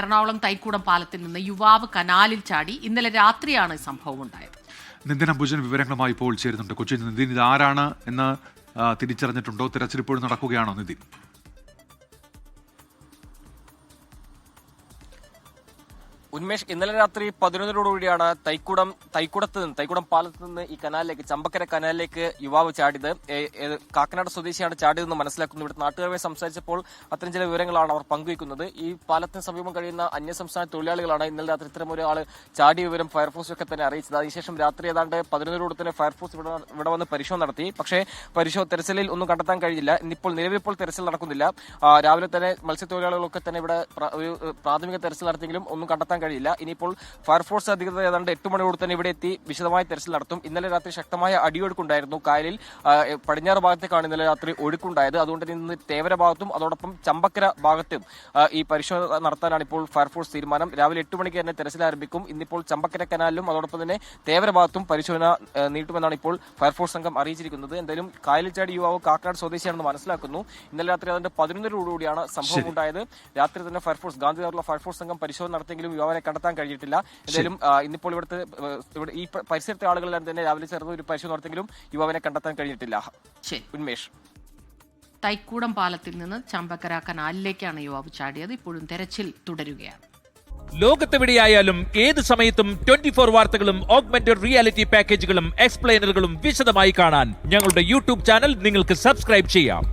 എറണാകുളം തൈക്കൂടം പാലത്തിൽ നിന്ന് യുവാവ് കനാലിൽ ചാടി. ഇന്നലെ രാത്രിയാണ് സംഭവം ഉണ്ടായത്. നിതിൻ അംബുജൻ വിവരങ്ങളുമായി ഇപ്പോൾ ചേരുന്നുണ്ട്. കൊച്ചിയിൽ നിതിൻ, ഇത് ആരാണ് എന്ന് തിരിച്ചറിഞ്ഞിട്ടുണ്ടോ? തിരച്ചിൽ ഇപ്പോഴും നടക്കുകയാണോ നിതിൻ? ഉന്മേഷ്, ഇന്നലെ രാത്രി 11:00 തൈക്കുടം പാലത്ത് നിന്ന് ഈ കനാലിലേക്ക്, ചമ്പക്കര കനാലിലേക്ക് യുവാവ് ചാടിയത്. കാക്കനാട് സ്വദേശിയാണ് ചാടിയതെന്ന് മനസ്സിലാക്കുന്നു. ഇവിടെ നാട്ടുകാരുമായി സംസാരിച്ചപ്പോൾ അത്തരം ചില വിവരങ്ങളാണ് അവർ പങ്കുവയ്ക്കുന്നത്. ഈ പാലത്തിന് സമീപം കഴിയുന്ന അന്യസംസ്ഥാന തൊഴിലാളികളാണ് ഇന്നലെ രാത്രി ഇത്തരം ഒരാൾ ചാടിയ വിവരം ഫയർഫോഴ്സൊക്കെ തന്നെ അറിയിച്ചത്. അതിനുശേഷം രാത്രി ഏതാണ്ട് 11:00 തന്നെ ഫയർഫോഴ്സ് ഇവിടെ വന്ന് പരിശോധന നടത്തി. പക്ഷേ തെരച്ചിലിൽ ഒന്നും കണ്ടെത്താൻ കഴിഞ്ഞില്ല. നിലവിലിപ്പോൾ തെരച്ചിൽ നടക്കുന്നില്ല. രാവിലെ തന്നെ മത്സ്യത്തൊഴിലാളികളൊക്കെ തന്നെ ഇവിടെ ഒരു പ്രാഥമിക തെരച്ചിൽ നടത്തിയെങ്കിലും ഒന്നും കണ്ടെത്താൻ കഴിയില്ല. ഇനിയിപ്പോൾ ഫയർഫോഴ്സ് അധികൃതർ ഏതാണ്ട് 8 മണിയോട് തന്നെ ഇവിടെ എത്തി വിശദമായ തെരച്ചിൽ നടത്തും. ഇന്നലെ രാത്രി ശക്തമായ അടിയൊഴുക്കുണ്ടായിരുന്നു കായലിൽ. പടിഞ്ഞാറ് ഭാഗത്തേക്കാണ് ഇന്നലെ രാത്രി ഒഴുക്കുണ്ടായത്. അതുകൊണ്ട് തന്നെ ഇന്ന് തേവര ഭാഗത്തും അതോടൊപ്പം ചമ്പക്കര ഭാഗത്തും ഈ പരിശോധന നടത്താനാണ് ഇപ്പോൾ ഫയർഫോഴ്സ് തീരുമാനം. രാവിലെ 8 മണിക്ക് തന്നെ തെരച്ചിൽ ആരംഭിക്കും. ഇന്നിപ്പോൾ ചമ്പക്കര കനാലിലും അതോടൊപ്പം തന്നെ തേവര ഭാഗത്തും പരിശോധന നീട്ടുമെന്നാണ് ഇപ്പോൾ ഫയർഫോഴ്സ് സംഘം അറിയിച്ചിരിക്കുന്നത്. എന്തായാലും കായലിൽ ചാടി യുവാവ് കാക്കനാട് സ്വദേശിയാണെന്ന് മനസ്സിലാക്കുന്നു. ഇന്നലെ രാത്രി അതിന്റെ 11:00 സംഭവം ഉണ്ടായത്. രാത്രി തന്നെ ഗാന്ധിനഗറിലെ ഫയർഫോഴ്സ് സംഘം പരിശോധന നടത്തിയെങ്കിലും യുവാവിനെ കണ്ടെത്താൻ കഴിഞ്ഞിട്ടില്ല. എന്തായാലും ഇന്നിപ്പോൾ ഇവിടെ ഈ പരിസരത്തെ ആളുകളെല്ലാം തന്നെ രാവിലെ ചേർന്ന് ഒരു പരിശോധന നടത്തിയെങ്കിലും യുവാവിനെ കണ്ടെത്താൻ കഴിഞ്ഞിട്ടില്ല. ഉന്മേഷ്, തൈക്കൂടം പാലത്തിൽ നിന്ന് ചമ്പക്കര കനാലിലേക്കാണ് യുവാവ് ചാടിയത്. ഇപ്പോഴും തെരച്ചിൽ തുടരുകയാണ്. ലോകത്തെവിടെയായാലും ഏത് സമയത്തും 24 വാർത്തകളും ഓഗ്മെന്റഡ് റിയാലിറ്റി പാക്കേജുകളും എക്സ്പ്ലെയിനറുകളും വിശദമായി കാണാൻ ഞങ്ങളുടെ യൂട്യൂബ് ചാനൽ നിങ്ങൾക്ക് സബ്സ്ക്രൈബ് ചെയ്യാം.